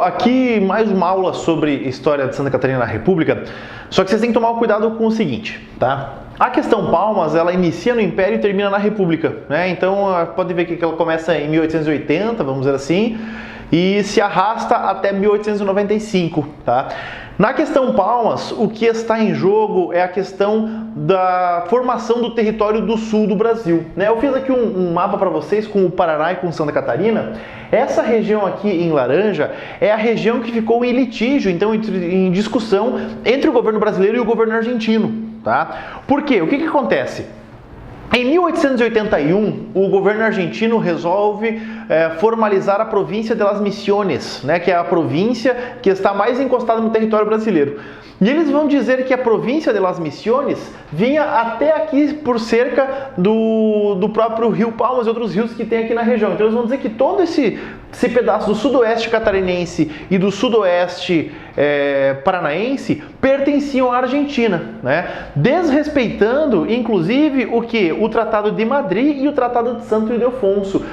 aqui mais uma aula sobre história de Santa Catarina na República, só que vocês têm que tomar cuidado com o seguinte, tá? A questão Palmas, ela inicia no Império e termina na República, né? Então, pode ver que ela começa em 1880, vamos dizer assim, e se arrasta até 1895, tá? Na questão Palmas, o que está em jogo é a questão da formação do território do sul do Brasil, né? Eu fiz aqui um mapa para vocês com o Paraná e com Santa Catarina. Essa região aqui em laranja é a região que ficou em litígio, então em discussão entre o governo brasileiro e o governo argentino, tá? Por quê? O que acontece? Em 1881, o governo argentino resolve formalizar a província de Las Misiones, né, que é a província que está mais encostada no território brasileiro. E eles vão dizer que a província de Las Misiones vinha até aqui por cerca do próprio rio Palmas e outros rios que tem aqui na região. Então eles vão dizer que todo esse pedaço do sudoeste catarinense e do sudoeste paranaense pertenciam à Argentina, né? Desrespeitando, inclusive, o que? O Tratado de Madrid e o Tratado de Santo Ildefonso.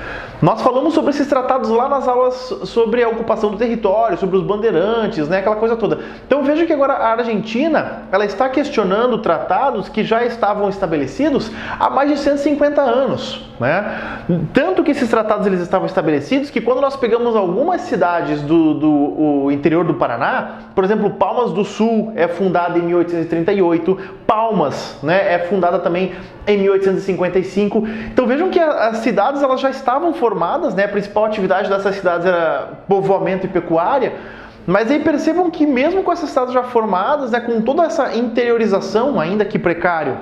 Nós falamos sobre esses tratados lá nas aulas sobre a ocupação do território, sobre os bandeirantes, né? Aquela coisa toda. Então veja que agora a Argentina, ela está questionando tratados que já estavam estabelecidos há mais de 150 anos, né? Tanto que esses tratados eles estavam estabelecidos que quando nós pegamos algumas cidades do interior do Paraná, por exemplo, Palmas do Sul é fundada em 1838, Palmas, né, é fundada também em 1855. Então vejam que as cidades elas já estavam formadas, né? A principal atividade dessas cidades era povoamento e pecuária. Mas aí percebam que mesmo com essas cidades já formadas, né, com toda essa interiorização, ainda que precário,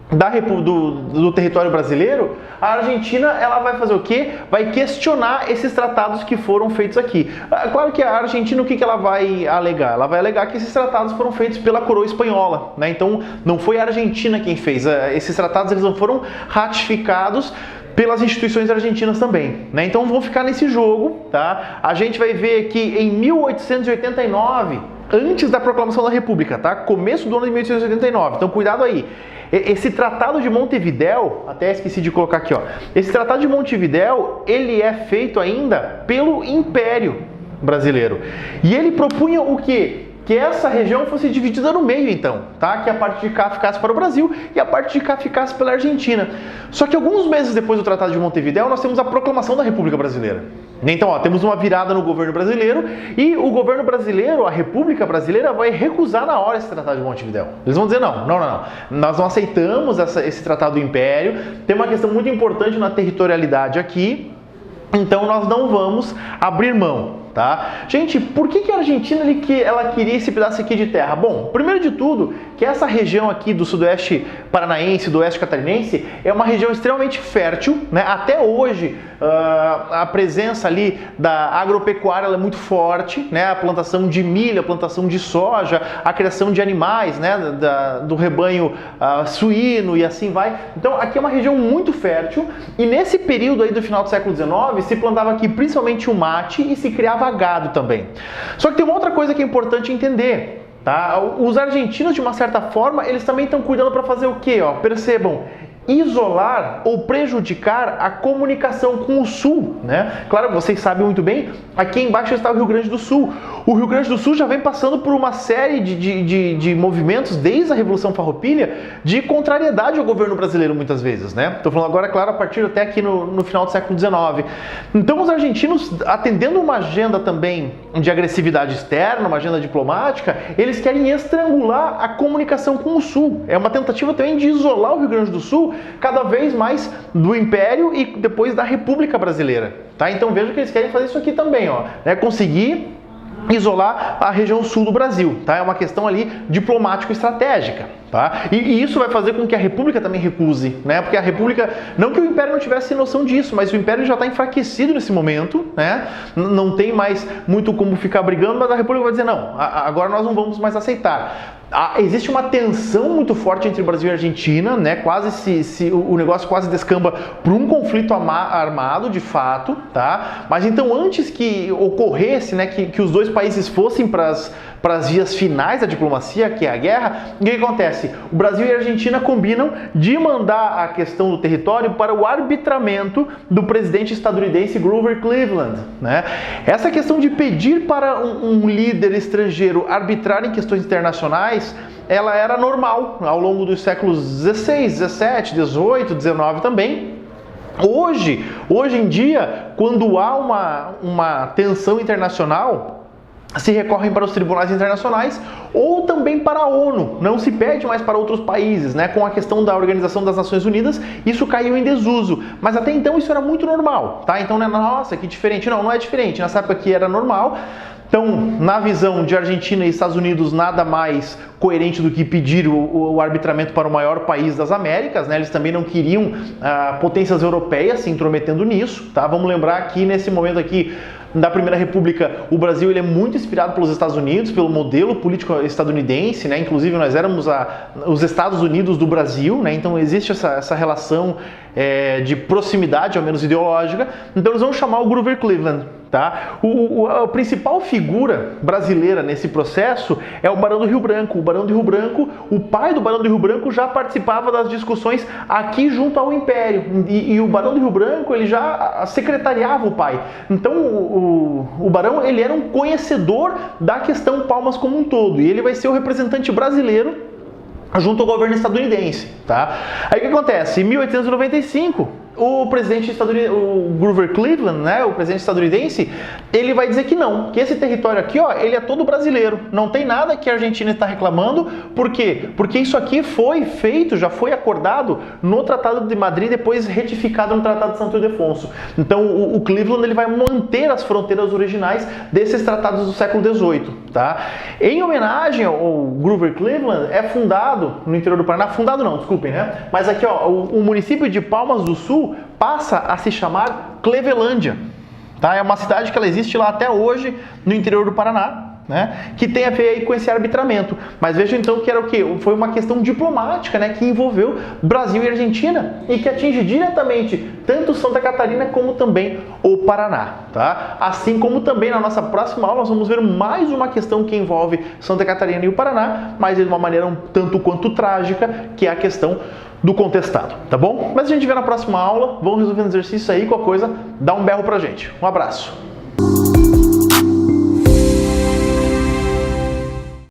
do território brasileiro, a Argentina ela vai fazer o quê? Vai questionar esses tratados que foram feitos aqui. Claro que a Argentina, o que ela vai alegar? Ela vai alegar que esses tratados foram feitos pela coroa espanhola, né? Então não foi a Argentina quem fez. Esses tratados eles não foram ratificados pelas instituições argentinas também, né? Então vão ficar nesse jogo, tá? A gente vai ver que em 1889, antes da proclamação da República, tá? Começo do ano de 1889. Então cuidado aí. Esse Tratado de Montevidéu, até esqueci de colocar aqui, ó. Esse Tratado de Montevidéu, ele é feito ainda pelo Império Brasileiro. E ele propunha o quê? Que essa região fosse dividida no meio, então, tá? Que a parte de cá ficasse para o Brasil e a parte de cá ficasse pela Argentina. Só que alguns meses depois do Tratado de Montevidéu, nós temos a proclamação da República Brasileira. Então, ó, temos uma virada no governo brasileiro e o governo brasileiro, a República Brasileira, vai recusar na hora esse Tratado de Montevidéu. Eles vão dizer, não. Nós não aceitamos esse Tratado do Império, tem uma questão muito importante na territorialidade aqui, então nós não vamos abrir mão. Tá? Gente, por que a Argentina ela queria esse pedaço aqui de terra? Bom, primeiro de tudo, que essa região aqui do sudoeste paranaense, do oeste catarinense, é uma região extremamente fértil, né? Até hoje, a presença ali da agropecuária ela é muito forte, né? A plantação de milho, a plantação de soja, a criação de animais, né? Do rebanho suíno e assim vai. Então, aqui é uma região muito fértil e nesse período aí do final do século XIX, se plantava aqui principalmente o mate e se criava gado também. Só que tem uma outra coisa que é importante entender, tá? Os argentinos, de uma certa forma, eles também estão cuidando para fazer o quê? Ó, percebam, isolar ou prejudicar a comunicação com o Sul, né? Claro, vocês sabem muito bem, aqui embaixo está o Rio Grande do Sul. O Rio Grande do Sul já vem passando por uma série de movimentos, desde a Revolução Farroupilha, de contrariedade ao governo brasileiro muitas vezes, né? Estou falando agora, claro, a partir até aqui no final do século XIX. Então os argentinos, atendendo uma agenda também de agressividade externa, uma agenda diplomática, eles querem estrangular a comunicação com o Sul. É uma tentativa também de isolar o Rio Grande do Sul cada vez mais do Império e depois da República Brasileira, tá? Então veja que eles querem fazer isso aqui também, ó, né? Conseguir isolar a região sul do Brasil, tá? É uma questão ali diplomático-estratégica, tá? E isso vai fazer com que a República também recuse, né? Porque a República, não que o Império não tivesse noção disso, mas o Império já está enfraquecido nesse momento, né? Não tem mais muito como ficar brigando, mas a República vai dizer, não, agora nós não vamos mais aceitar. Existe uma tensão muito forte entre Brasil e Argentina, né? O negócio quase descamba para um conflito armado, de fato, tá? Mas então, antes que ocorresse, né, que os dois países fossem para as vias finais da diplomacia, que é a guerra, o que acontece? O Brasil e a Argentina combinam de mandar a questão do território para o arbitramento do presidente estadunidense Grover Cleveland, né? Essa questão de pedir para um líder estrangeiro arbitrar em questões internacionais, ela era normal ao longo dos séculos XVI, XVII, XVIII, XIX também. Hoje em dia, quando há uma tensão internacional, se recorrem para os tribunais internacionais ou também para a ONU. Não se pede mais para outros países, né? Com a questão da Organização das Nações Unidas, isso caiu em desuso. Mas até então isso era muito normal, tá? Então, né, nossa, que diferente. Não é diferente. Nessa época aqui era normal. Então, na visão de Argentina e Estados Unidos, nada mais coerente do que pedir o arbitramento para o maior país das Américas, né? Eles também não queriam potências europeias se intrometendo nisso, tá? Vamos lembrar que nesse momento aqui da Primeira República, o Brasil ele é muito inspirado pelos Estados Unidos, pelo modelo político estadunidense, né? Inclusive nós éramos os Estados Unidos do Brasil, né? Então existe essa relação de proximidade, ao menos ideológica. Então eles vão chamar o Grover Cleveland, tá? A principal figura brasileira nesse processo é o Barão do Rio Branco. O Barão do Rio Branco, o pai do Barão do Rio Branco já participava das discussões aqui junto ao Império. E o Barão do Rio Branco, ele já secretariava o pai. Então o Barão, ele era um conhecedor da questão Palmas como um todo. E ele vai ser o representante brasileiro junto ao governo estadunidense, tá? Aí o que acontece? Em 1895, o presidente estadunidense, o Grover Cleveland, né, o presidente estadunidense, ele vai dizer que não, que esse território aqui, ó, ele é todo brasileiro. Não tem nada que a Argentina está reclamando. Por quê? Porque isso aqui foi feito, já foi acordado no Tratado de Madrid, depois retificado no Tratado de Santo Ildefonso. Então o Cleveland ele vai manter as fronteiras originais desses tratados do século XVIII, tá? Em homenagem ao Grover Cleveland, é fundado no interior do Paraná, fundado não, desculpem, né? Mas aqui, ó, o município de Palmas do Sul passa a se chamar Clevelândia, tá? É uma cidade que ela existe lá até hoje no interior do Paraná, né? Que tem a ver aí com esse arbitramento. Mas vejam então que era o quê? Foi uma questão diplomática, né? Que envolveu Brasil e Argentina e que atinge diretamente tanto Santa Catarina como também o Paraná, tá? Assim como também na nossa próxima aula nós vamos ver mais uma questão que envolve Santa Catarina e o Paraná, mas de uma maneira um tanto quanto trágica, que é a questão do contestado, tá bom? Mas a gente vê na próxima aula, vamos resolver um exercício aí, qualquer coisa, dá um berro pra gente. Um abraço!